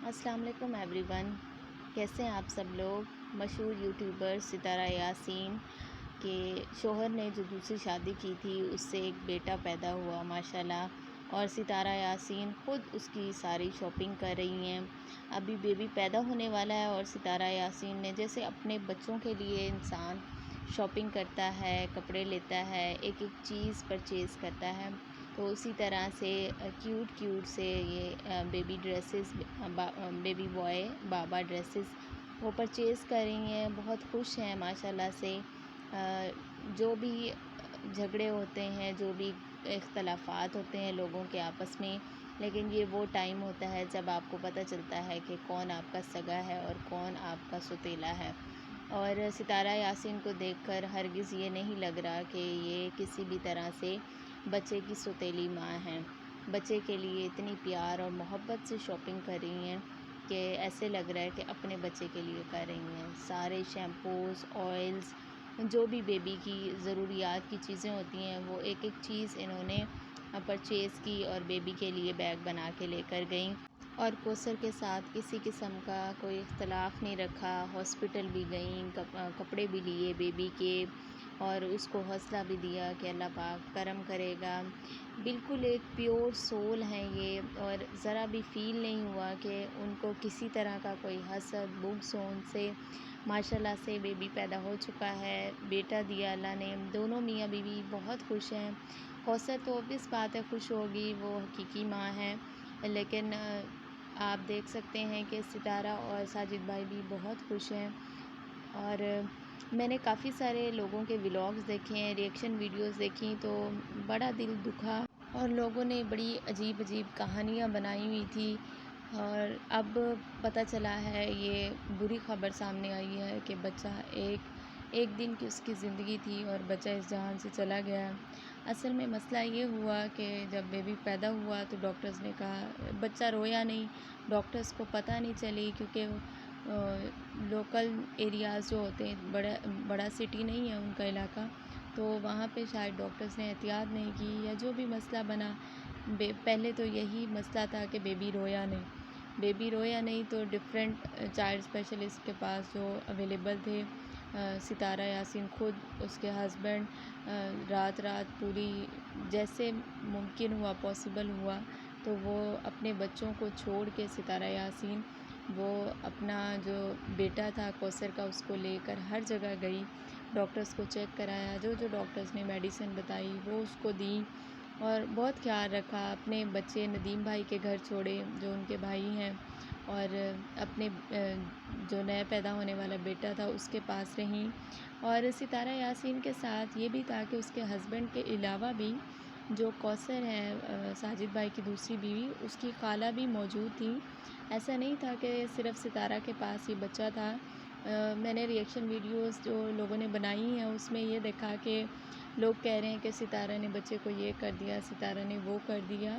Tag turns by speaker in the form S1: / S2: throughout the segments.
S1: السلام علیکم every one, کیسے ہیں آپ سب لوگ؟ مشہور یوٹیوبر ستارہ یاسین کے شوہر نے جو دوسری شادی کی تھی اس سے ایک بیٹا پیدا ہوا ماشاءاللہ، اور ستارہ یاسین خود اس کی ساری شاپنگ کر رہی ہیں۔ ابھی بیبی پیدا ہونے والا ہے اور ستارہ یاسین نے جیسے اپنے بچوں کے لیے انسان شاپنگ کرتا ہے، کپڑے لیتا ہے، ایک ایک چیز پرچیز کرتا ہے، تو اسی طرح سے کیوٹ سے یہ بیبی ڈریسز، بیبی بوائے بابا ڈریسز وہ پرچیز کر رہی ہیں۔ بہت خوش ہیں ماشاءاللہ سے۔ جو بھی جھگڑے ہوتے ہیں، جو بھی اختلافات ہوتے ہیں لوگوں کے آپس میں، لیکن یہ وہ ٹائم ہوتا ہے جب آپ کو پتہ چلتا ہے کہ کون آپ کا سگا ہے اور کون آپ کا سوتیلا ہے۔ اور ستارہ یاسین کو دیکھ کر ہرگز یہ نہیں لگ رہا کہ یہ کسی بھی طرح سے بچے کی سوتیلی ماں ہیں۔ بچے کے لیے اتنی پیار اور محبت سے شاپنگ کر رہی ہیں کہ ایسے لگ رہا ہے کہ اپنے بچے کے لیے کر رہی ہیں۔ سارے شیمپوز، آئلز، جو بھی بیبی کی ضروریات کی چیزیں ہوتی ہیں وہ ایک ایک چیز انہوں نے پرچیز کی اور بیبی کے لیے بیگ بنا کے لے کر گئیں، اور کوثر کے ساتھ کسی قسم کا کوئی اختلاف نہیں رکھا۔ ہاسپٹل بھی گئیں، کپڑے بھی لیے بیبی کے، اور اس کو حوصلہ بھی دیا کہ اللہ پاک کرم کرے گا۔ بالکل ایک پیور سول ہیں یہ، اور ذرا بھی فیل نہیں ہوا کہ ان کو کسی طرح کا کوئی حسد بغض ہو ان سے۔ ماشاءاللہ سے بیبی پیدا ہو چکا ہے، بیٹا دیا اللہ نے۔ دونوں میاں بیوی بہت خوش ہیں۔ کوثر تو obvious بات ہے خوش ہوگی، وہ حقیقی ماں ہے، لیکن آپ دیکھ سکتے ہیں کہ ستارہ اور ساجد بھائی بھی بہت خوش ہیں۔ اور میں نے کافی سارے لوگوں کے ولاگز دیکھے ہیں، ریئیکشن ویڈیوز دیکھیں تو بڑا دل دکھا، اور لوگوں نے بڑی عجیب عجیب کہانیاں بنائی ہوئی تھی، اور اب پتہ چلا ہے یہ بری خبر سامنے آئی ہے کہ بچہ ایک دن کی اس کی زندگی تھی اور بچہ اس جہان سے چلا گیا۔ اصل میں مسئلہ یہ ہوا کہ جب بیبی پیدا ہوا تو ڈاکٹرز نے کہا بچہ رویا نہیں، ڈاکٹرز کو پتہ نہیں چلی، کیونکہ لوکل ایریاز جو ہوتے ہیں، بڑا سٹی نہیں ہے ان کا علاقہ، تو وہاں پہ شاید ڈاکٹرز نے احتیاط نہیں کی یا جو بھی مسئلہ بنا۔ پہلے تو یہی مسئلہ تھا کہ بیبی رویا نہیں، تو ڈفرینٹ چائلڈ اسپیشلسٹ کے پاس جو اویلیبل تھے، ستارہ یاسین خود، اس کے ہسبینڈ، رات پوری جیسے ممکن ہوا پاسبل ہوا تو وہ اپنے بچوں کو چھوڑ کے ستارہ یاسین وہ اپنا جو بیٹا تھا کوثر کا اس کو لے کر ہر جگہ گئی، ڈاکٹرز کو چیک کرایا، جو ڈاکٹرز نے میڈیسن بتائی وہ اس کو دیں، اور بہت خیال رکھا۔ اپنے بچے ندیم بھائی کے گھر چھوڑے جو ان کے بھائی ہیں، اور اپنے جو نئے پیدا ہونے والا بیٹا تھا اس کے پاس رہیں۔ اور ستارہ یاسین کے ساتھ یہ بھی تھا کہ اس کے ہسبینڈ کے علاوہ بھی جو کوثر ہے ساجد بھائی کی دوسری بیوی، اس کی خالہ بھی موجود تھی۔ ایسا نہیں تھا کہ صرف ستارہ کے پاس ہی بچہ تھا۔ میں نے ریئیکشن ویڈیوز جو لوگوں نے بنائی ہیں اس میں یہ دیکھا کہ لوگ کہہ رہے ہیں کہ ستارہ نے بچے کو یہ کر دیا، ستارہ نے وہ کر دیا۔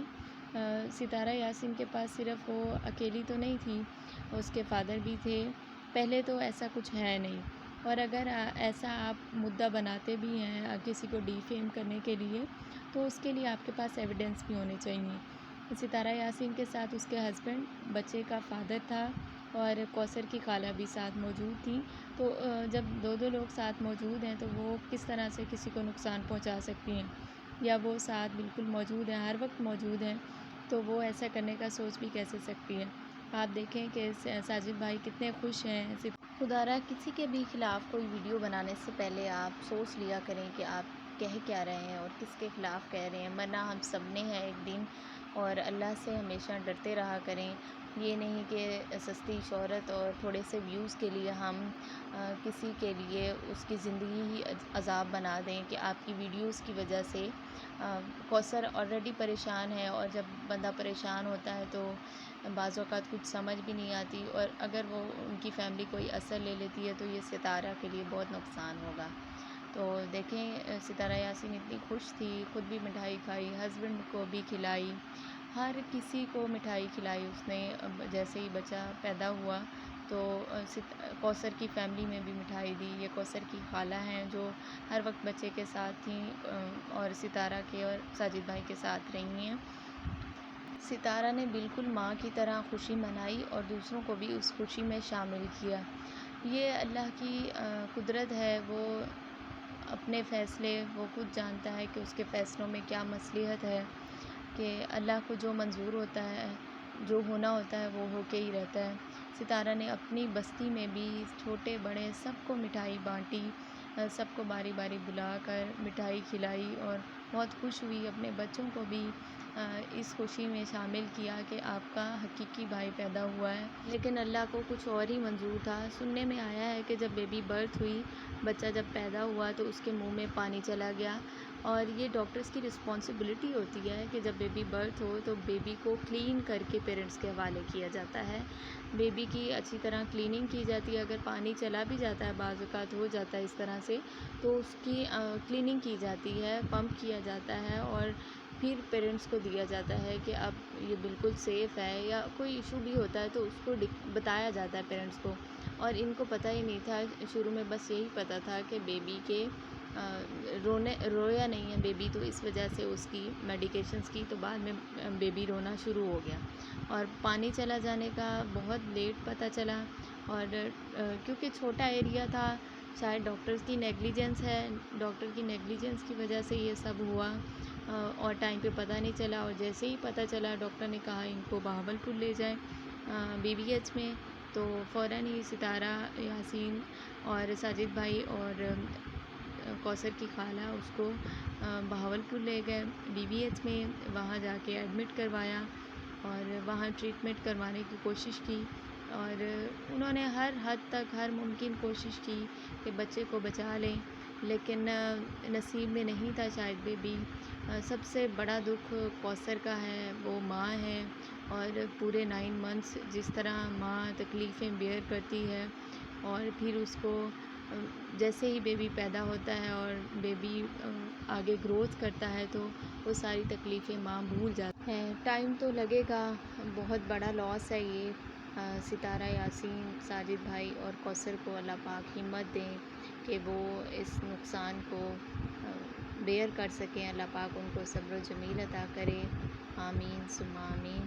S1: ستارہ یاسین کے پاس صرف وہ اکیلی تو نہیں تھی، اس کے فادر بھی تھے۔ پہلے تو ایسا کچھ ہے نہیں، اور اگر ایسا آپ مدعا بناتے بھی ہیں کسی کو ڈیفیم کرنے کے لیے تو اس کے لیے آپ کے پاس ایویڈنس بھی ہونے چاہیے۔ ستارہ یاسین کے ساتھ اس کے ہسبینڈ، بچے کا فادر تھا، اور کوثر کی خالہ بھی ساتھ موجود تھی، تو جب دو لوگ ساتھ موجود ہیں تو وہ کس طرح سے کسی کو نقصان پہنچا سکتی ہیں، یا وہ ساتھ بالکل موجود ہیں، ہر وقت موجود ہیں، تو وہ ایسا کرنے کا سوچ بھی کیسے سکتی ہے۔ آپ دیکھیں کہ ساجد بھائی کتنے خوش ہیں۔ خدا را کسی کے بھی خلاف کوئی ویڈیو بنانے سے پہلے آپ سوچ لیا کریں کہ آپ کہہ کیا رہے ہیں اور کس کے خلاف کہہ رہے ہیں، مرنا ہم سب نے ہے ایک دن، اور اللہ سے ہمیشہ ڈرتے رہا کریں۔ یہ نہیں کہ سستی شہرت اور تھوڑے سے ویوز کے لیے ہم کسی کے لیے اس کی زندگی ہی عذاب بنا دیں، کہ آپ کی ویڈیوز کی وجہ سے کوثر آلریڈی پریشان ہے، اور جب بندہ پریشان ہوتا ہے تو بعض اوقات کچھ سمجھ بھی نہیں آتی، اور اگر وہ ان کی فیملی کوئی اثر لے لیتی ہے تو یہ ستارہ کے لیے بہت نقصان ہوگا۔ تو دیکھیں ستارہ یاسین اتنی خوش تھی، خود بھی مٹھائی کھائی، ہسبینڈ کو بھی کھلائی، ہر کسی کو مٹھائی کھلائی اس نے۔ جیسے ہی بچہ پیدا ہوا تو کوثر کی فیملی میں بھی مٹھائی دی۔ یہ کوثر کی خالہ ہیں جو ہر وقت بچے کے ساتھ تھیں، اور ستارہ کے اور ساجد بھائی کے ساتھ رہی ہیں۔ ستارہ نے بالکل ماں کی طرح خوشی منائی اور دوسروں کو بھی اس خوشی میں شامل کیا۔ یہ اللہ کی قدرت ہے، وہ اپنے فیصلے وہ خود جانتا ہے کہ اس کے فیصلوں میں کیا مصلحت ہے، کہ اللہ کو جو منظور ہوتا ہے، جو ہونا ہوتا ہے وہ ہو کے ہی رہتا ہے۔ ستارہ نے اپنی بستی میں بھی چھوٹے بڑے سب کو مٹھائی بانٹی، سب کو باری باری بلا کر مٹھائی کھلائی اور بہت خوش ہوئی، اپنے بچوں کو بھی اس خوشی میں شامل کیا کہ آپ کا حقیقی بھائی پیدا ہوا ہے۔ لیکن اللہ کو کچھ اور ہی منظور تھا۔ سننے میں آیا ہے کہ جب بیبی برتھ ہوئی، بچہ جب پیدا ہوا تو اس کے منہ میں پانی چلا گیا، اور یہ ڈاکٹرز کی رسپانسبلٹی ہوتی ہے کہ جب بیبی برتھ ہو تو بیبی کو کلین کر کے پیرنٹس کے حوالے کیا جاتا ہے، بیبی کی اچھی طرح کلیننگ کی جاتی ہے۔ اگر پانی چلا بھی جاتا ہے، بعض اوقات ہو جاتا ہے اس طرح سے، تو اس کی کلیننگ کی جاتی ہے، پمپ کیا جاتا ہے، اور پھر پیرنٹس کو دیا جاتا ہے کہ اب یہ بالکل سیف ہے، یا کوئی ایشو بھی ہوتا ہے تو اس کو بتایا جاتا ہے پیرنٹس کو۔ اور ان کو پتہ ہی نہیں تھا، شروع میں بس یہی پتہ تھا کہ بیبی کے رویا نہیں ہے بیبی، تو اس وجہ سے اس کی میڈیکیشنز کی، تو بعد میں بیبی رونا شروع ہو گیا، اور پانی چلا جانے کا بہت لیٹ پتہ چلا، اور کیونکہ چھوٹا ایریا تھا، شاید ڈاکٹرز کی نیگلیجنس ہے، ڈاکٹر کی نیگلیجنس کی وجہ سے یہ سب ہوا، اور ٹائم پہ پتہ نہیں چلا، اور جیسے ہی پتہ چلا ڈاکٹر نے کہا ان کو بہاولپور لے جائیں BVH میں، تو فوراً ہی ستارہ، یاسین اور ساجد بھائی اور کوثر کی خالہ اس کو بہاولپور لے گئے BVH میں، وہاں جا کے ایڈمٹ کروایا اور وہاں ٹریٹمنٹ کروانے کی کوشش کی، اور انہوں نے ہر حد تک ہر ممکن کوشش کی کہ بچے کو بچا لیں، لیکن نصیب میں نہیں تھا شاید بیبی۔ سب سے بڑا دکھ کوثر کا ہے، وہ ماں ہے، اور پورے 9 منتھس جس طرح ماں تکلیفیں بیئر کرتی ہے، اور پھر اس کو جیسے ہی بیبی پیدا ہوتا ہے اور بیبی آگے گروتھ کرتا ہے تو وہ ساری تکلیفیں ماں بھول جاتی ہے۔ ٹائم تو لگے گا، بہت بڑا لاس ہے یہ۔ ستارہ، یاسین، ساجد بھائی اور کوثر کو اللہ پاک ہمت دیں کہ وہ اس نقصان کو بیئر کر سکیں، اللہ پاک ان کو صبر و جمیل عطا کرے، آمین ثم آمین۔